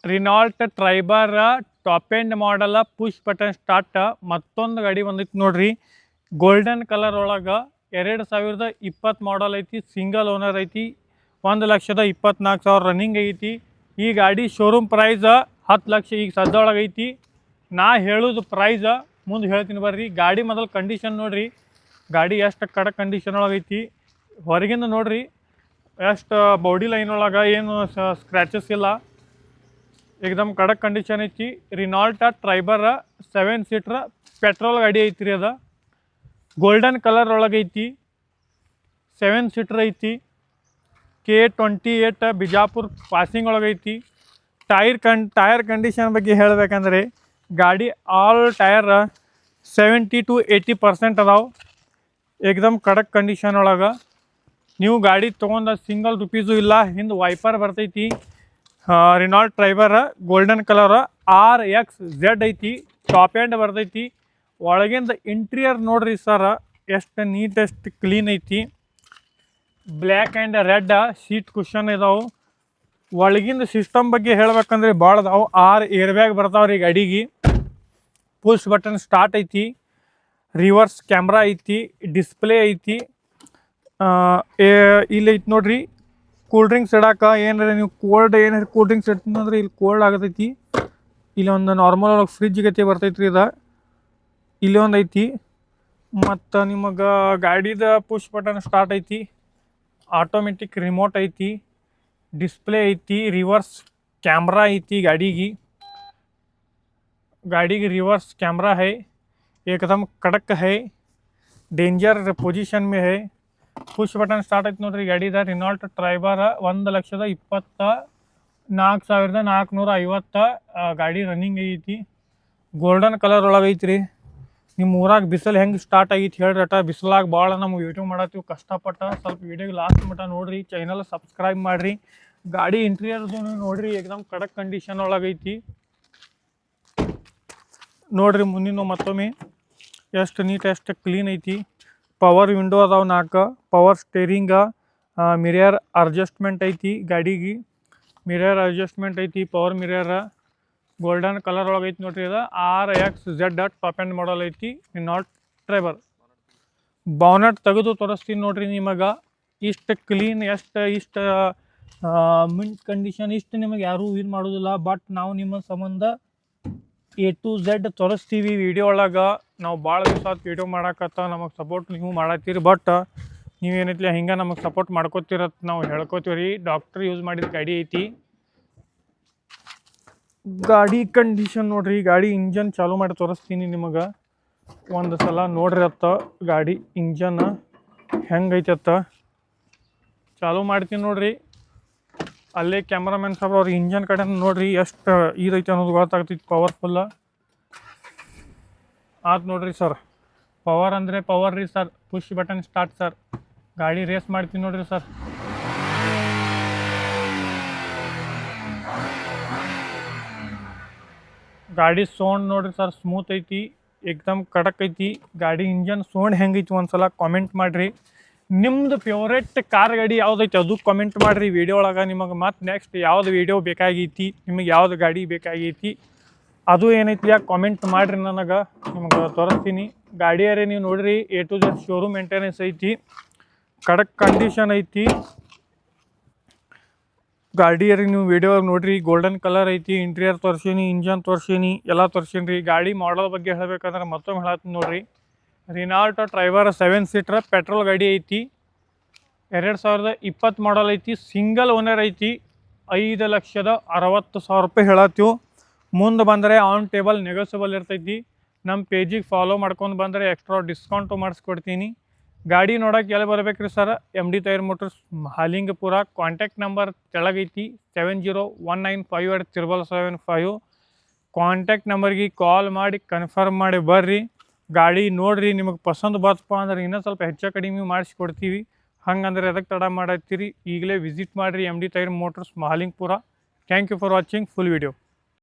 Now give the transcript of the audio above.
ರಿನಾಲ್ಟ್ Triber top end model push button start ಮತ್ತೊಂದು ಗಾಡಿ ಬಂದೈತಿ ನೋಡ್ರಿ. ಗೋಲ್ಡನ್ ಕಲರ್ ಒಳಗೆ 2020 ಮಾಡಲ್ ಐತಿ. ಸಿಂಗಲ್ ಓನರ್ ಐತಿ. 1,24,000 ರನ್ನಿಂಗ್ ಐತಿ. ಈ ಗಾಡಿ ಶೋರೂಮ್ ಪ್ರೈಸ್ 10 ಲಕ್ಷ ಈಗ ಸದ್ಯೊಳಗೆ ಐತಿ. ನಾ ಹೇಳೋದು ಪ್ರೈಸ್ ಮುಂದೆ ಹೇಳ್ತೀನಿ ಬರ್ರಿ. ಗಾಡಿ ಮೊದಲು ಕಂಡೀಷನ್ ನೋಡ್ರಿ. ಗಾಡಿ ಎಷ್ಟು ಕಡೆ ಕಂಡೀಷನ್ ಒಳಗೆ ಐತಿ. ಹೊರಗಿಂದ ನೋಡ್ರಿ ಎಷ್ಟು ಬಾಡಿ ಲೈನ್ ಒಳಗೆ ಏನು ಸ್ಕ್ರ್ಯಾಚಸ್ ಇಲ್ಲ. ಏಕದಮ್ ಕಡಕ್ ಕಂಡೀಷನ್ ಐತಿ. ರಿನಾಲ್ಟ್ ಟ್ರೈಬರ್ 7 ಸೀಟ್ರ್ ಪೆಟ್ರೋಲ್ ಗಾಡಿ ಐತಿ. ಅದು ಗೋಲ್ಡನ್ ಕಲರ್ ಒಳಗೆ ಐತಿ. 7 ಸೀಟ್ರ್ ಐತಿ. K28 ಬಿಜಾಪುರ್ ಪಾಸಿಂಗ್ ಒಳಗೆ ಐತಿ. ಟೈರ್ ಕಂಡೀಷನ್ ಬಗ್ಗೆ ಹೇಳಬೇಕಂದ್ರೆ ಗಾಡಿ ಆಲ್ ಟೈರ್ 70 to 80% ಅದಾವೆ. ಏಕದಮ್ ಕಡಕ್ ಕಂಡೀಷನ್ ಒಳಗೆ. ನೀವು ಗಾಡಿ ತೊಗೊಂಡು ಸಿಂಗಲ್ ರುಪೀಸು ಇಲ್ಲ. ಹಿಂದೆ ವೈಪರ್ ಬರ್ತೈತಿ. ರಿನಾಲ್ಟ್ ಟ್ರೈಬರ್ ಗೋಲ್ಡನ್ ಕಲರ್ RXZ ಐತಿ. ಟಾಪ್ ಎಂಡ್ ಬರ್ತೈತಿ. ಒಳಗಿಂದ ಇಂಟೀರಿಯರ್ ನೋಡ್ರಿ ಸರ್ ಎಷ್ಟು ನೀಟೆಸ್ಟ್ ಕ್ಲೀನ್ ಐತಿ. Black and red seat cushion ಇದಾವೆ. ಒಳಗಿಂದ ಸಿಸ್ಟಮ್ ಬಗ್ಗೆ ಹೇಳ್ಬೇಕಂದ್ರೆ ಭಾಳ ಅದಾವೆ. 6 ಏರ್ ಬ್ಯಾಗ್ ಬರ್ತಾವ್ರಿ ಗಾಡಿಗೆ. ಪುಷ್ ಬಟನ್ ಸ್ಟಾರ್ಟ್ ಐತಿ. ರಿವರ್ಸ್ ಕ್ಯಾಮ್ರಾ ಐತಿ. ಡಿಸ್ಪ್ಲೇ ಐತಿ. ಇಲ್ಲಿ ಐತಿ ನೋಡ್ರಿ ಕೂಲ್ ಡ್ರಿಂಕ್ಸ್ ಇಡಾಕ. ಏನಾರ ನೀವು ಏನಾರು ಕೂಲ್ ಡ್ರಿಂಕ್ಸ್ ಇಡ್ತೀನಂದ್ರೆ ಇಲ್ಲಿ ಕೋಲ್ಡ್ ಆಗತೈತಿ. ಇಲ್ಲಿ ಒಂದು ನಾರ್ಮಲ್ ಒಳಗೆ ಫ್ರಿಜ್ ಗತಿ ಬರ್ತೈತ್ರಿ. ಇಲ್ಲಿ ಒಂದು ಐತಿ. ಮತ್ತು ನಿಮಗೆ ಗಾಡಿದ ಪುಷ್ ಬಟನ್ ಸ್ಟಾರ್ಟ್ ಐತಿ. ಆಟೋಮೆಟಿಕ್ ರಿಮೋಟ್ ಐತಿ. ಡಿಸ್ಪ್ಲೇ ಐತಿ. ರಿವರ್ಸ್ ಕ್ಯಾಮ್ರಾ ಐತಿ ಗಾಡಿಗೆ ರಿವರ್ಸ್ कैमरा है. एकदम कड़क है. डेंजर पोजीशन में है. पुश बटन स्टार्ट ಐತಿ ನೋಡ್ರಿ ಗಾಡಿದ. ರಿನಾಲ್ಟ್ ಟ್ರೈಬರ್ 1,24,450 ಗಾಡಿ ರನ್ನಿಂಗ್ ಐತಿ. ಗೋಲ್ಡನ್ ಕಲರ್ ಒಳಗೆ ಐತ್ರಿ. ನಿಮ್ಮ ಊರಾಗ ಬಿಸಿಲು ಹೆಂಗೆ ಸ್ಟಾರ್ಟ್ ಆಗೈತಿ ಹೇಳ್ರಿ. ಬಿಸಿಲಾಗ ಭಾಳ ನಮ್ಗೆ ವಿಡಿಯೋ ಮಾಡತ್ತೀವಿ ಕಷ್ಟಪಟ್ಟು. ಸ್ವಲ್ಪ ವಿಡಿಯೋಗೆ ಲಾಸ್ಟ್ ಮಟ್ಟ ನೋಡ್ರಿ. ಚಾನಲ್ ಸಬ್ಸ್ಕ್ರೈಬ್ ಮಾಡಿರಿ. ಗಾಡಿ ಇಂಟೀರಿಯರ್ದು ನೋಡ್ರಿ ಏಕದಮ್ ಕಡಕ್ ಕಂಡೀಷನ್ ಒಳಗೈತಿ ನೋಡ್ರಿ. ಮುಂದಿನ ಮತ್ತೊಮ್ಮೆ ಎಷ್ಟು ನೀಟ್ ಎಷ್ಟು ಕ್ಲೀನ್ ಐತಿ. ಪವರ್ ವಿಂಡೋ ಅದಾವೆ 4. Power steering. ಮಿರರ್ ಅಡ್ಜಸ್ಟ್ಮೆಂಟ್ ಐತಿ ಗಾಡಿಗೆ. ಪವರ್ ಮಿರರ್ ಗೋಲ್ಡನ್ ಕಲರ್ ಒಳಗೆ ಐತಿ ನೋಡ್ರಿ. ಅದು RXZ ಟಾಪ್ ಎಂಡ್ ಮಾಡಲ್ ಐತಿ. ರಿನಾಲ್ಟ್ ಟ್ರೈಬರ್. ಬಾನೆಟ್ ತೆಗೆದು ತೋರಿಸ್ತೀನಿ ನೋಡ್ರಿ ನಿಮಗೆ. ಇಷ್ಟು ಕ್ಲೀನ್ ಇಷ್ಟು ಮಿಂಟ್ ಕಂಡೀಷನ್ ಇಷ್ಟು ನಿಮಗೆ ಯಾರೂ ಇದು ಮಾಡೋದಿಲ್ಲ. ಬಟ್ ನಾವು ನಿಮ್ಮ ಸಂಬಂಧ A to Z ತೋರಿಸ್ತೀವಿ ವಿಡಿಯೋ ಒಳಗೆ. ನಾವು ಭಾಳ ದಿವಸ ವಿಡಿಯೋ ಮಾಡಾಕತ್ತ ನಮಗೆ ಸಪೋರ್ಟ್ ನೀವು ಮಾಡತ್ತೀರಿ. ಬಟ್ ನೀವೇನೈತಿ ಹಿಂಗೆ ನಮಗೆ ಸಪೋರ್ಟ್ ಮಾಡ್ಕೋತಿರತ್ ನಾವು ಹೇಳ್ಕೊತೀವಿ ರೀ. ಡಾಕ್ಟ್ರ್ ಯೂಸ್ ಮಾಡಿದ ಗಾಡಿ ಐತಿ. ಗಾಡಿ ಕಂಡೀಷನ್ ನೋಡ್ರಿ. ಗಾಡಿ ಇಂಜನ್ ಚಾಲೂ ಮಾಡಿ ತೋರಿಸ್ತೀನಿ ನಿಮಗೆ ಒಂದು ಸಲ ನೋಡ್ರಿ. ಗಾಡಿ ಇಂಜನ್ ಹೆಂಗೈತಿ ಚಾಲೂ ಮಾಡ್ತೀನಿ ನೋಡ್ರಿ. ಅಲ್ಲೇ ಕ್ಯಾಮ್ರಾಮನ್ ಸಾಹೇಬ್ರು ಅವ್ರಿಗೆ ಇಂಜನ್ ಕಡೆ ನೋಡ್ರಿ ಎಷ್ಟು ಇದೈತೆ ಅನ್ನೋದು ಗೊತ್ತಾಗ್ತೈತಿ. ಪವರ್ಫುಲ್ಲ ಆಯ್ತು ನೋಡ್ರಿ ಸರ್. ಪವರ್ ಅಂದರೆ ಪವರ್ ರೀ sir. Push button start sir. ಗಾಡಿ ರೇಸ್ ಮಾಡ್ತೀನಿ ನೋಡ್ರಿ ಸರ್. ಗಾಡಿ ಸೌಂಡ್ ನೋಡ್ರಿ ಸರ್ ಸ್ಮೂತ್ ಐತಿ. ಏಕದಮ್ ಕಡಕ್ ಐತಿ ಗಾಡಿ. ಇಂಜನ್ ಸೌಂಡ್ ಹೆಂಗೈತಿ ಒಂದು ಸಲ ಕಾಮೆಂಟ್ ಮಾಡಿರಿ. ನಿಮ್ಮದು ಫೇವ್ರೇಟ್ ಕಾರ್ ಗಾಡಿ ಯಾವುದೈತಿ ಅದು ಕಾಮೆಂಟ್ ಮಾಡಿರಿ ವಿಡಿಯೋ ಒಳಗೆ. ನಿಮಗೆ ಮತ್ತು ನೆಕ್ಸ್ಟ್ ಯಾವ್ದು ವಿಡಿಯೋ ಬೇಕಾಗೈತಿ, ನಿಮಗೆ ಯಾವ್ದು ಗಾಡಿ ಬೇಕಾಗೈತಿ ಅದು ಏನೈತಿ ಕಾಮೆಂಟ್ ಮಾಡಿರಿ. ನನಗೆ ನಿಮಗೆ ತೋರಿಸ್ತೀನಿ. ಗಾಡಿಯಾರೇ ನೀವು ನೋಡಿರಿ A to Z showroom maintenance ಐತಿ. ಕಡಕ್ ಕಂಡೀಷನ್ ಐತಿ ಗಾಡಿಯಾರಿ. ನೀವು ವಿಡಿಯೋ ನೋಡಿರಿ. ಗೋಲ್ಡನ್ ಕಲರ್ ಐತಿ. ಇಂಟೀರಿಯರ್ ತೋರಿಸೀನಿ. ಇಂಜನ್ ತೋರಿಸೀನಿ. ಎಲ್ಲ ತೋರಿಸೀನಿ ರೀ. ಗಾಡಿ ಮಾಡಲ್ ಬಗ್ಗೆ ಹೇಳಬೇಕಂದ್ರೆ ಮತ್ತೊಮ್ಮೆ ಹೇಳತ್ತೀನಿ ನೋಡಿರಿ. ರಿನಾಲ್ಟ್ ಟ್ರೈಬರ್ 7 ಸೀಟ್ರ್ ಪೆಟ್ರೋಲ್ ಗಾಡಿ ಐತಿ. 2020 ಮಾಡಲ್ ಐತಿ. ಸಿಂಗಲ್ ಓನರ್ ಐತಿ. 5,60,000 ರೂಪಾಯಿ ಹೇಳತ್ತೀವಿ. ಮುಂದೆ ಬಂದರೆ ಆನ್ ಟೇಬಲ್ ನೆಗೋಸಿಯಬಲ್ ಇರ್ತೈತಿ. ನಮ್ಮ ಪೇಜಿಗೆ ಫಾಲೋ ಮಾಡ್ಕೊಂಡು ಬಂದರೆ ಎಕ್ಸ್ಟ್ರಾ ಡಿಸ್ಕೌಂಟು ಮಾಡಿಸ್ಕೊಡ್ತೀನಿ. ಗಾಡಿ ನೋಡೋಕೆ ಎಲ್ಲಿ ಬರ್ಬೇಕು ರೀ sir? MD tyre motors Halingapura. Contact number ಕೆಳಗೈತಿ 7019587775. ಕಾಂಟ್ಯಾಕ್ಟ್ ನಂಬರ್ಗೆ ಕಾಲ್ ಮಾಡಿ ಕನ್ಫರ್ಮ್ ಮಾಡಿ ಬರ್ರಿ. ಗಾಡಿ ನೋಡ್ರಿ. ನಿಮಗೆ ಪಸಂದ್ ಬರ್ತಪ್ಪ ಅಂದ್ರೆ ಇನ್ನೂ ಸ್ವಲ್ಪ ಹೆಚ್ಚು ಕಡಿಮೆ ಮಾಡಿಸ್ಕೊಡ್ತೀವಿ. ಹಂಗಂದ್ರೆ ಅದಕ್ಕೆ ತಡ ಮಾಡತ್ತೀರಿ. ಈಗಲೇ ವಿಸಿಟ್ ಮಾಡಿರಿ MD tyre motors Halingapura. Thank you for watching full video.